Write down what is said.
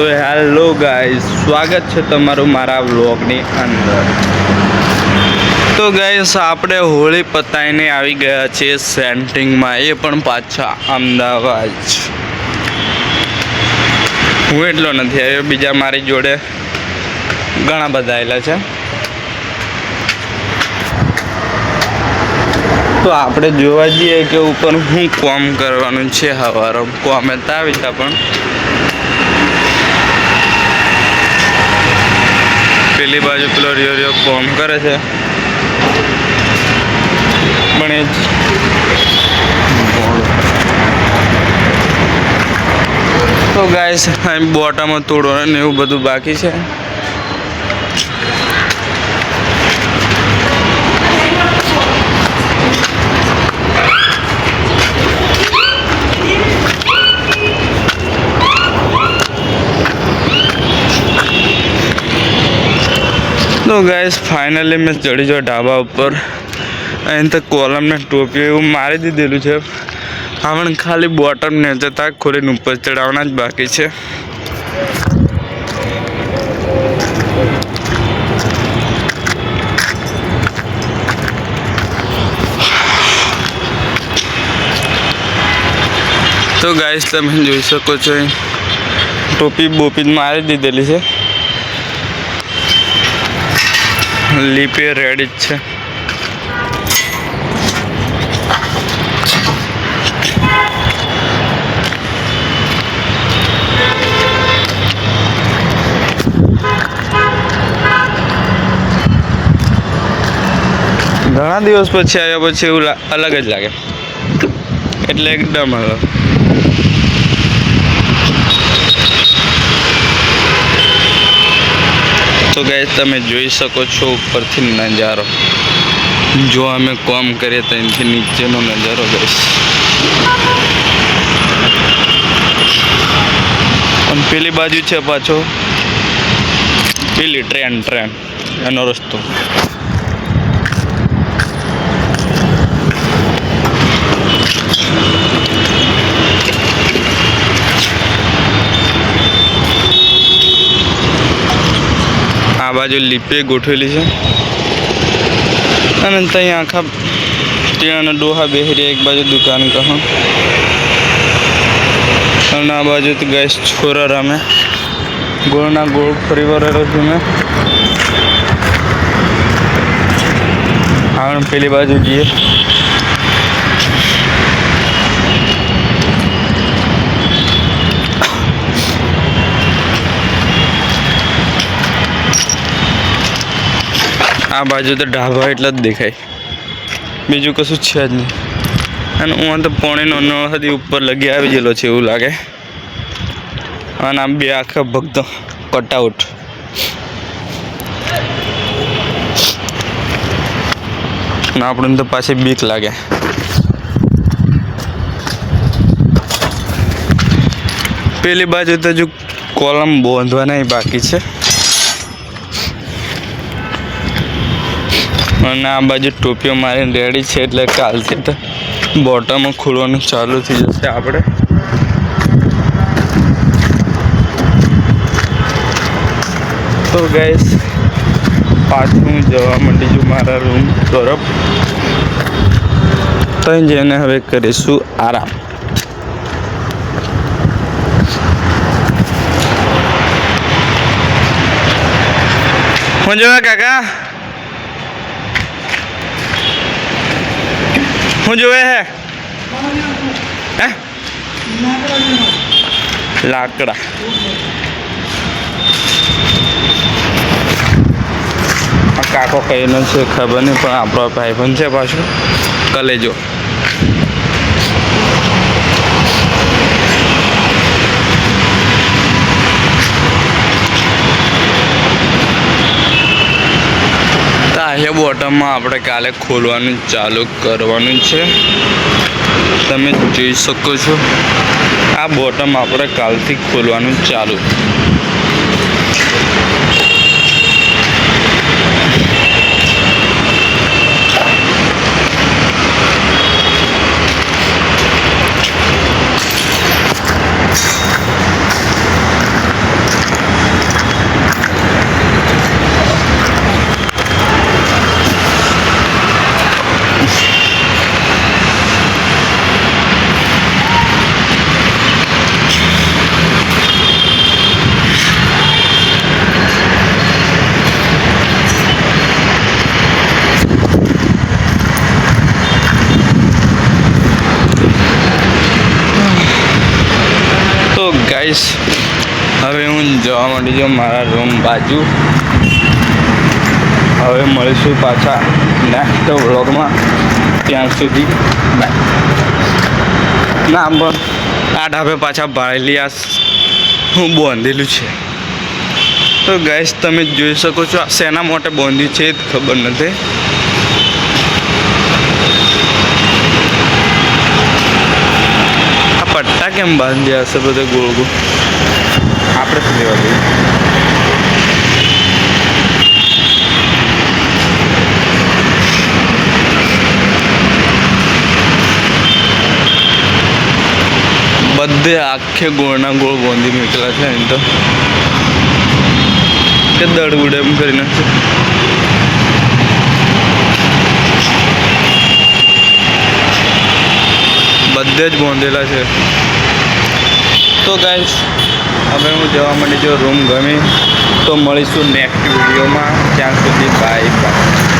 તો hello guys, સ્વાગત છે તમારું મારા વ્લોગની અંદર। તો ગાઈસ, આપણે હોળી પતાઈને આવી ગયા છીએ સેન્ટિંગમાં, એ પણ પાછા અમદાવાદ। હું એટલો નથી આવ્યો, બીજા મારી જોડે ઘણા બધા આવેલા છે। તો આપણે જોવા જઈએ કે ઉપર શું કામ કરવાનું છે। સવારે કોમે તો આવી હતા, પણ પેલી બાજુ પેલો રિયો કોમ કરે છે, પણ એ તો ગાઈસ અહીં બોટામાં તોડવાનું એવું બધું બાકી છે। તો ગાઈસ ફાઇનલી મેં ચડી જાઉં ઢાબા ઉપર। અહીં તો કોલમને ટોપી એવું મારી દીધેલું છે, આપણે ખાલી બોટમ ને જતા ખોલીને ઉપર ચડાવવાના જ બાકી છે। તો ગાઈસ તમે જોઈ શકો છો, ટોપી બોપી મારી દીધેલી છે, લીપે રેડી જ છે। ઘણા દિવસ પછી આવ્યા પછી એવું અલગ જ લાગે, એટલે એકદમ અલગ। તો ગાઈસ તમે જોઈ શકો છો ઉપરથી નજારો, જો અમે કામ કરીએ તો એનાથી નીચેનો નજારો ગાઈસ। અને પેલી બાજુ છે પાછો પેલી ટ્રેન એનો રસ્તો। આ બાજુ લીપે ગોઠવેલી છે, અને ત્યાં આખા ત્યાં ડોહા બેહરી, એક બાજુ દુકાન કહો, અને આ બાજુ તો ગેસ છોરા રમે, ગોળના ગોળ ફરી વળેલો છું મેં। આપણે પેલી બાજુ જઈએ, આ બાજુ તો ઢાબા એટલા જ દેખાય, બીજું કશું છે જ નહીં। અને હું તો પોણીનો નળથી ઉપર લગી આવી ગયેલો છે એવું લાગે, અને આમ બે આખા ભક્તો કટઆઉટ। આપણને તો પાછી બીક લાગે। પેલી બાજુ તો હજુ કોલમ બાંધવાના બાકી છે, અને આ બાજુ ટોપીઓ મારીને રેડી છે, એટલે કાલથી તો બોટમમાં ખોલવાનું ચાલુ થઈ જશે આપણે। તો ગાઈસ પાછું હું જવા માંડી છું મારા રૂમ તરફ, ત્યાં જઈને હવે કરીશું આરામ। હું જોવા કાકા, હું જોવે હે લાકડા। આ કાકો કઈનો છે ખબર નહીં, પણ આપણો ભાઈબંધ છે પાછું કલેજો। આ બોટમમાં આપણે કાલે ખોલવાનું ચાલુ કરવાનું છે, તમે જોઈ શકો છો। આ બોટમ આપણે કાલથી ખોલવાનું ચાલુ। ગાઈસ હવે હું જવા માંડી છું મારા રૂમ બાજુ. હવે મળીશું પાછા નેક્સ્ટ વ્લોગમાં. ત્યાં સુધી બાય. ના પણ આ ઢાબે પાછા ભાડેલી આ હું બાંધેલું છે. તો ગાઈસ તમે જોઈ શકો છો આ શેના માટે બાંધ્યું છે ખબર નથી. આ પટ્ટા કેમ બાંધ્યા હશે બધે ગોળ ગોળ? આપણે શું લેવા દઈએ? બધે આખે ગોળના ગોળ બાંધી મૂકેલા છે. એમ તો કે દડ ઉડે એમ કરી નાખશે. બધે જ બાંધેલા છે. તો ગાઈસ હવે હું જવા માંડી જો રૂમ ગમે તો મળીશું નેક્સ્ટ વિડીયોમાં. ત્યાં સુધી બાય બાય.